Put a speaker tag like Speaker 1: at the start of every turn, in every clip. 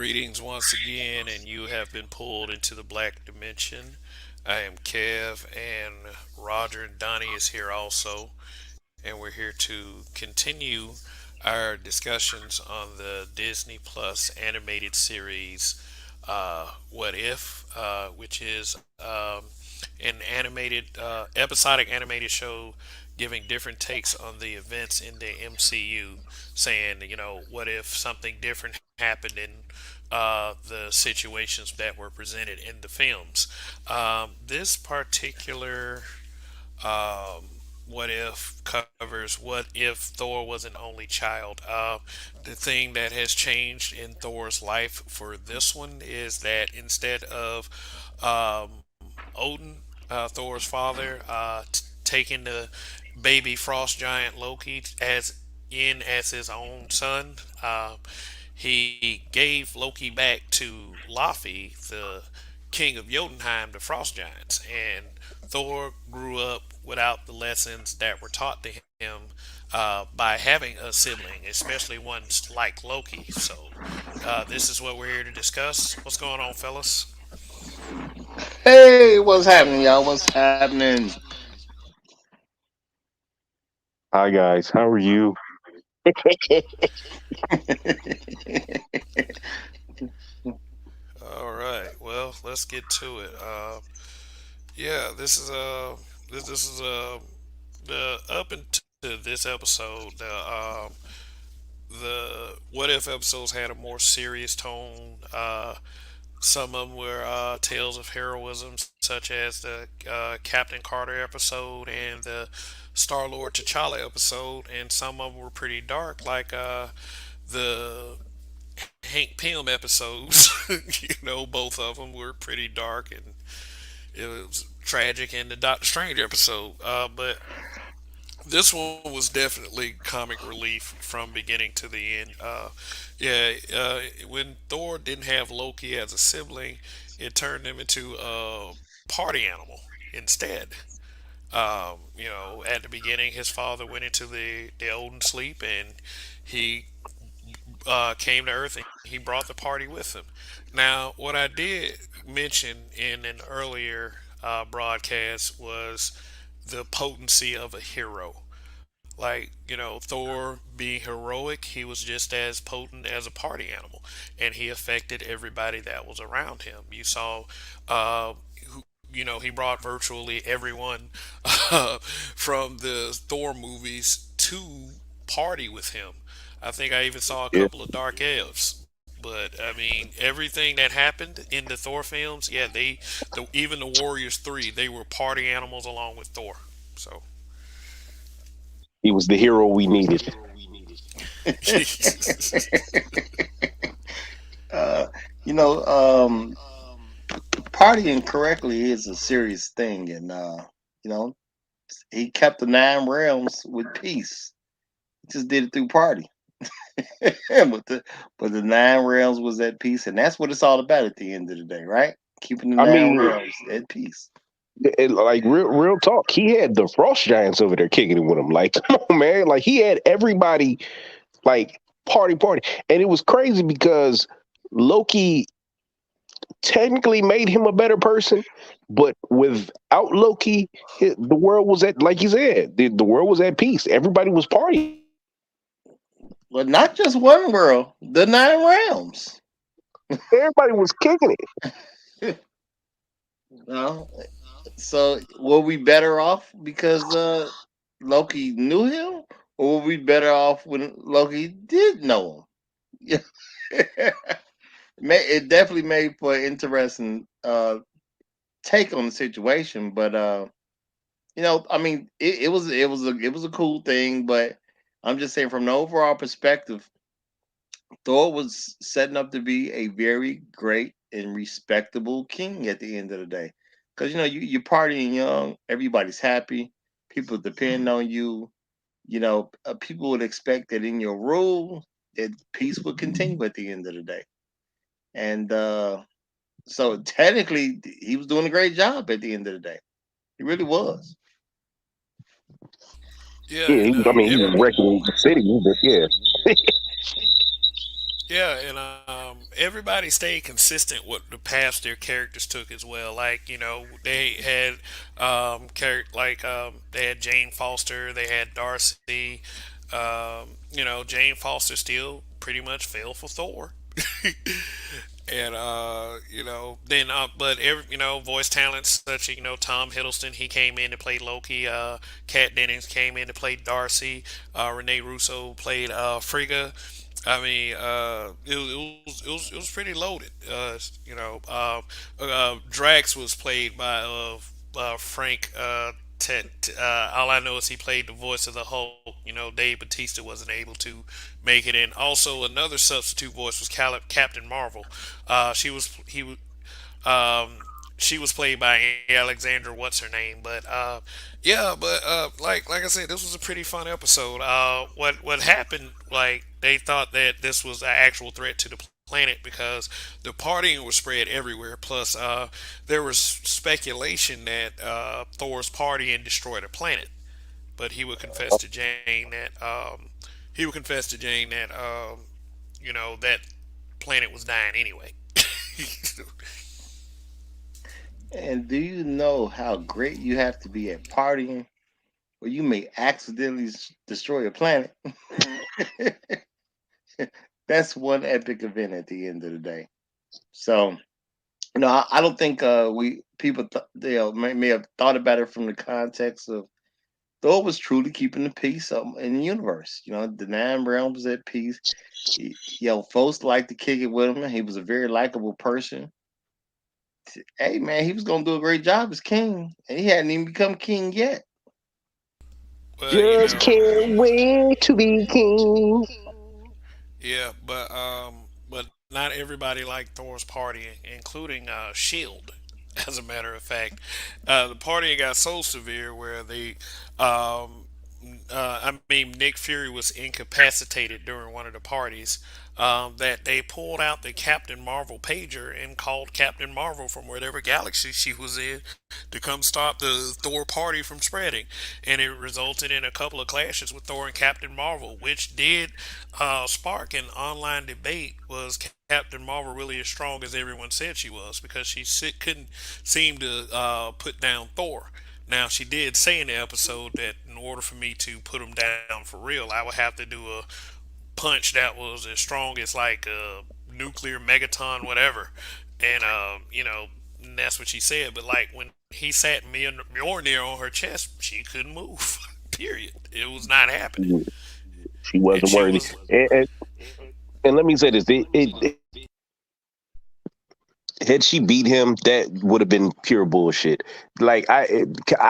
Speaker 1: Greetings once again, and you have been pulled into the black dimension. I am Kev, and Roger and Donnie is here also, and we're here to continue our discussions on the Disney Plus animated series What If, which is an animated, episodic animated show giving different takes on the events in the MCU, saying, what if something different happened in the situations that were presented in the films. This particular what if covers what if Thor was an only child. The thing that has changed in Thor's life for this one is that instead of Odin, Thor's father, taking the baby frost giant Loki as his own son, he gave Loki back to Laufey, the king of Jotunheim, the frost giants, and Thor grew up without the lessons that were taught to him by having a sibling, especially one like Loki. So, this is what we're here to discuss. What's going on, fellas?
Speaker 2: Hey, what's happening, y'all? What's happening?
Speaker 3: Hi guys, how are you?
Speaker 1: All right. Well, let's get to it. Yeah, this is the up into this episode. The what if episodes had a more serious tone. Some of them were tales of heroism, such as the Captain Carter episode and the Star Lord T'Challa episode, and some of them were pretty dark, like the Hank Pym episodes. Both of them were pretty dark, and it was tragic in the Doctor Strange episode. But this one was definitely comic relief from beginning to the end. Yeah, when Thor didn't have Loki as a sibling, it turned him into a party animal instead. At the beginning, his father went into the Odin sleep, and he came to Earth, and he brought the party with him. Now, what I did mention in an earlier broadcast was the potency of a hero. Like, Thor being heroic, he was just as potent as a party animal, and he affected everybody that was around him. You saw, he brought virtually everyone from the Thor movies to party with him. I think I even saw a
Speaker 3: Yeah,
Speaker 1: couple of dark elves. But I mean, everything that happened in the Thor films, yeah, even the Warriors 3, they were party animals along with Thor. So,
Speaker 3: he was the hero we needed.
Speaker 2: uh, you know, um, Partying correctly is a serious thing, and you know, he kept the nine realms with peace. He just did it through party, but the nine realms was at peace, and that's what it's all about at the end of the day, right? Keeping the
Speaker 3: I
Speaker 2: nine
Speaker 3: mean,
Speaker 2: realms at peace.
Speaker 3: like real talk, he had the frost giants over there kicking it with him. Like, come on, man! Like he had everybody like party, and it was crazy because Loki technically made him a better person, but without Loki, the world was at like you said, the world was at peace. Everybody was partying.
Speaker 2: But not just one world, the nine realms.
Speaker 3: Everybody was kicking it.
Speaker 2: No, so were we better off because Loki knew him, or were we better off when Loki did know him? It definitely made for an interesting take on the situation, but I mean, it was a cool thing, but I'm just saying from the overall perspective, Thor was setting up to be a very great and respectable king at the end of the day. Because you're partying young, everybody's happy, people depend on you. People would expect that in your rule that peace would continue at the end of the day. And so technically, he was doing a great job at the end of the day. He really was.
Speaker 1: yeah,
Speaker 3: Yeah,
Speaker 1: and
Speaker 3: I mean, he was wrecking the city, but yeah,
Speaker 1: Yeah, and everybody stayed consistent with the paths their characters took as well. Like they had they had Jane Foster, they had Darcy. Jane Foster still pretty much fell for Thor. And then but every voice talents such as Tom Hiddleston, he came in to play Loki. Kat Dennings came in to play Darcy. Renee Russo played Frigga. I mean, it was pretty loaded. Drax was played by Frank. All I know is he played the voice of the Hulk. Dave Batista wasn't able to make it, and also another substitute voice was Captain Marvel. She was he was she was played by Alexandra, what's her name, but yeah, but like I said, this was a pretty fun episode. What happened? Like they thought that this was an actual threat to the planet because the partying was spread everywhere. Plus, there was speculation that Thor's partying destroyed a planet, but he would confess to Jane that that planet was dying anyway.
Speaker 2: And do you know how great you have to be at partying where you may accidentally destroy a planet? That's one epic event at the end of the day. So, I don't think we people may have thought about it from the context of Thor was truly keeping the peace in the universe. The nine realms was at peace. Folks liked to kick it with him. He was a very likable person. Hey man, he was gonna do a great job as king, and he hadn't even become king yet.
Speaker 1: But
Speaker 3: Just can't wait to be king.
Speaker 1: yeah, but not everybody liked Thor's party, including Shield. As a matter of fact, the party got so severe where um, I mean, Nick Fury was incapacitated during one of the parties. That they pulled out the Captain Marvel pager and called Captain Marvel from whatever galaxy she was in to come stop the Thor party from spreading, and it resulted in a couple of clashes with Thor and Captain Marvel, which did spark an online debate. Was Captain Marvel really as strong as everyone said she was? Because couldn't seem to put down Thor. Now, she did say in the episode that in order for me to put him down for real, I would have to do a punch that was as strong as like a nuclear megaton, whatever. And, and that's what she said. But like when he sat Mjolnir on her chest, she couldn't move. Period. It was not happening.
Speaker 3: She
Speaker 1: And
Speaker 3: wasn't
Speaker 1: she
Speaker 3: worthy.
Speaker 1: was,
Speaker 3: And let me say this: had she beat him, that would have been pure bullshit. Like I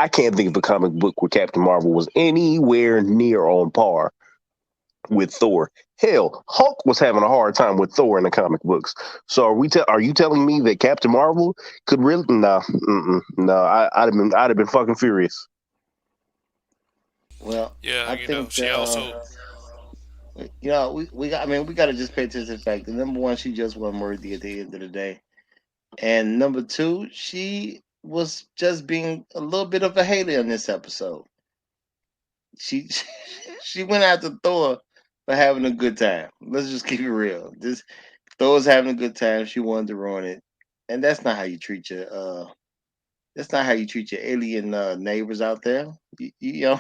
Speaker 3: can't think of a comic book where Captain Marvel was anywhere near on par with Thor. Hell, Hulk was having a hard time with Thor in the comic books. So are you telling me that Captain Marvel could really? No, no. I'd have been fucking furious.
Speaker 2: Well,
Speaker 1: yeah,
Speaker 2: I think
Speaker 1: she
Speaker 2: that
Speaker 1: also,
Speaker 2: we got. I mean, we got to just pay attention to the fact that number one, she just wasn't worthy at the end of the day, and number two, she was just being a little bit of a hater in this episode. She she went after Thor for having a good time. Let's just keep it real. This Thor was having a good time. She wanted to ruin it, and that's not how you treat your that's not how you treat your alien neighbors out there. You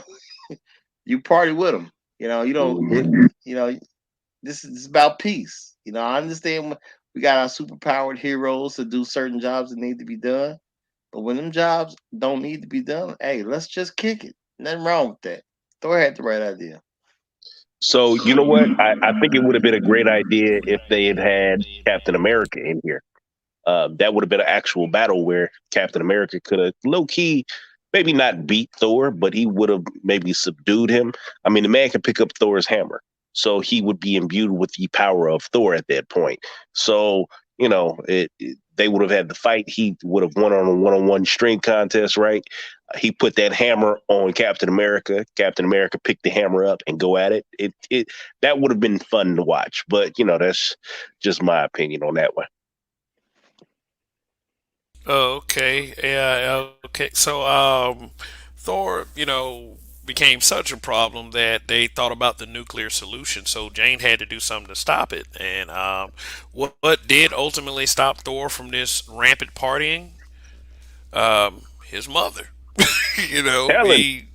Speaker 2: you party with them. You don't.
Speaker 3: Mhm.
Speaker 2: You know this is about peace. I understand we got our superpowered heroes to do certain jobs that need to be done, but when them jobs don't need to be done, hey, let's just kick it. Nothing wrong with that. Thor had the right idea.
Speaker 3: So you know what? I think it would have been a great idea if they had Captain America in here. That would have been an actual battle where Captain America could have low key, maybe not beat Thor, but he would have maybe subdued him. I mean, the man could pick up Thor's hammer, so he would be imbued with the power of Thor at that point. So they would have had the fight. He would have won on a one-on-one strength contest, right? He put that hammer on Captain America. Captain America picked the hammer up and go at it. It that would have been fun to watch, but that's just my opinion on that one.
Speaker 1: oh, okay, yeah, okay. So, Thor, became such a problem that they thought about the nuclear solution. So Jane had to do something to stop it. And what did ultimately stop Thor from this rampant partying? His mother. You know,
Speaker 3: Helen.
Speaker 1: he,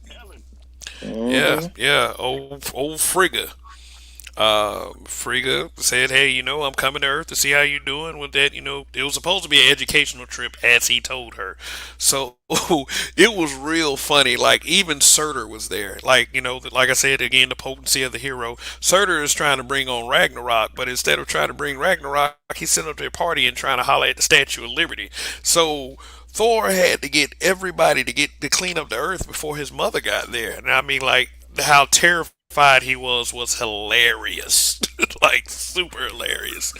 Speaker 1: yeah,
Speaker 2: Hmm.
Speaker 1: yeah, old Frigga. Frigga said, "Hey, I'm coming to Earth to see how you're doing with that. It was supposed to be an educational trip, as he told her. So it was real funny. Like even Surtur was there. Like like I said again, the potency of the hero. Surtur is trying to bring on Ragnarok, but instead of trying to bring Ragnarok, he's sitting up to a party and trying to holler at the Statue of Liberty. So." Thor had to get everybody to clean up the earth before his mother got there. And I mean, like, how terrified he was hilarious, like super hilarious.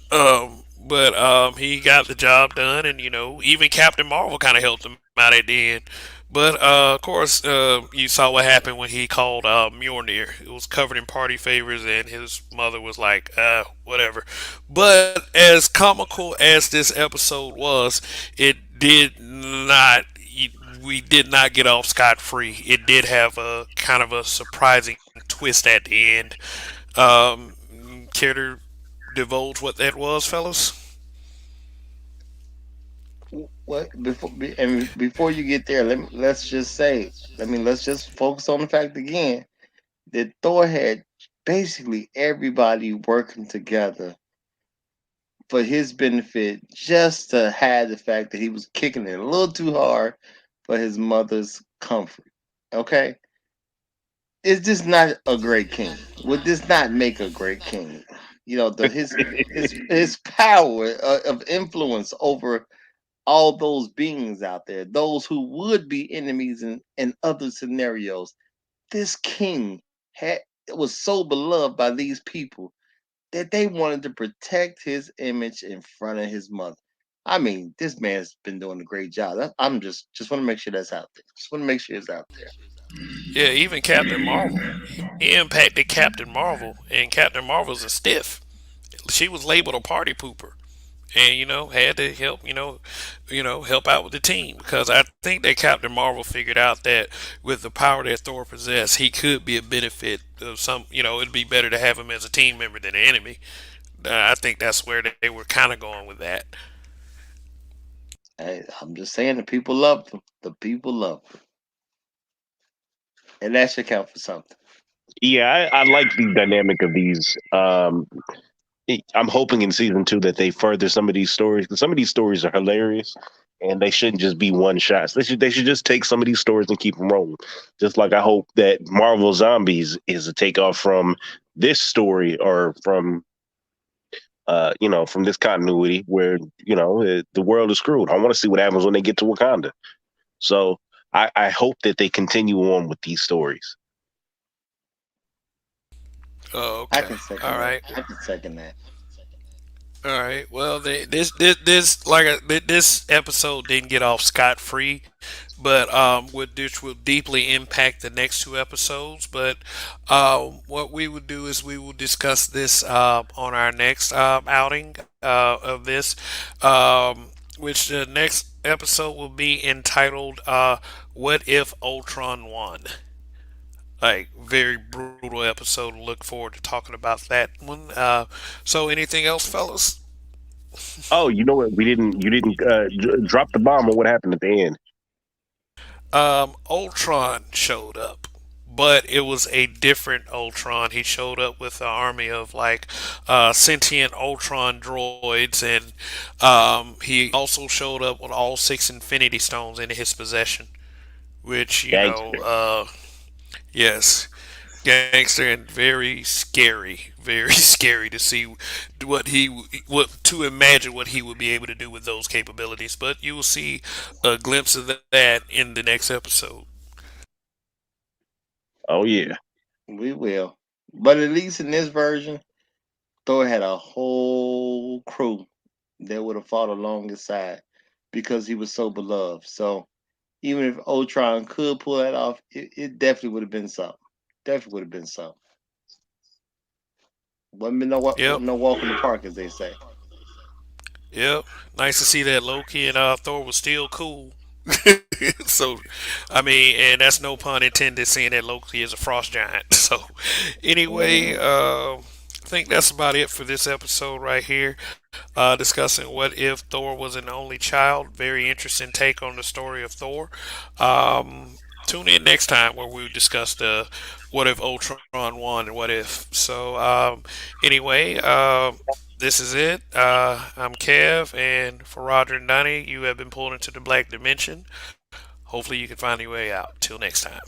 Speaker 1: But he got the job done, and even Captain Marvel kind of helped him out at the end. But of course, you saw what happened when he called Mjolnir. It was covered in party favors, and his mother was like, whatever. But as comical as this episode was, it did not. We did not get off scot free. It did have a kind of a surprising twist at the end. Um, Care to divulge what that was, fellas?
Speaker 2: What before you get there, let's just say, let's just focus on the fact again that Thor had basically everybody working together for his benefit, just to hide the fact that he was kicking it a little too hard for his mother's comfort. Okay, is this not a great king? Would this not make a great king? His power of influence over all those beings out there, those who would be enemies in other scenarios. This king had was so beloved by these people that they wanted to protect his image in front of his mother. I mean, this man's been doing a great job. I'm just want to make sure that's out there. Just want to make sure it's out there.
Speaker 1: Yeah, even Captain Marvel. He impacted Captain Marvel, and Captain Marvel's a stiff. She was labeled a party pooper, and had to help help out with the team because I think that Captain Marvel figured out that with the power that Thor possessed, he could be a benefit of some. It'd be better to have him as a team member than an enemy. I think that's where they were kind of going with that.
Speaker 2: I'm just saying the people loved him. The people loved him, and that should count for something.
Speaker 3: Yeah, I like the dynamic of these. I'm hoping in season 2 that they further some of these stories because some of these stories are hilarious, and they shouldn't just be one shots. They should just take some of these stories and keep them rolling. Just like I hope that Marvel Zombies is a takeoff from this story or from from this continuity where the world is screwed. I want to see what happens when they get to Wakanda. So I hope that they continue on with these stories.
Speaker 1: Oh,
Speaker 2: I
Speaker 1: okay.
Speaker 2: can second
Speaker 1: All
Speaker 2: that.
Speaker 1: right.
Speaker 2: I can second that.
Speaker 1: All right. Well, this episode didn't get off scot free, but which will deeply impact the next two episodes. But what we would do is we will discuss this on our next outing of this, which the next episode will be entitled "What If Ultron Won." Like very brutal episode. Look forward to talking about that one. So anything else, fellas?
Speaker 3: Oh, you know what? You didn't drop the bomb on what happened at the end.
Speaker 1: Ultron showed up, but it was a different Ultron. He showed up with an army of like sentient Ultron droids, and he also showed up with all six Infinity Stones in his possession. Which
Speaker 3: Gangster.
Speaker 1: yes, gangster and very scary to see what to imagine what he would be able to do with those capabilities. But you will see a glimpse of that in the next episode.
Speaker 3: Oh yeah.
Speaker 2: We will. But at least in this version, Thor had a whole crew that would have fought along his side because he was so beloved. So even if Ultron could pull that off, it definitely would have been something. Definitely would have been something. Wouldn't been
Speaker 1: Yep,
Speaker 2: no walk in the park, as they say.
Speaker 1: yep. Nice to see that Loki and Thor was still cool. So, I mean, and that's no pun intended, seeing that Loki is a frost giant. So, anyway,
Speaker 2: Mm.
Speaker 1: I think that's about it for this episode right here. Discussing what if Thor was an only child. Very interesting take on the story of Thor. Tune in next time where we discuss the what if Ultron won and what if. So, anyway, this is it. I'm Kev, and for Roger and Donnie, you have been pulled into the Black Dimension. Hopefully, you can find your way out. Till next time.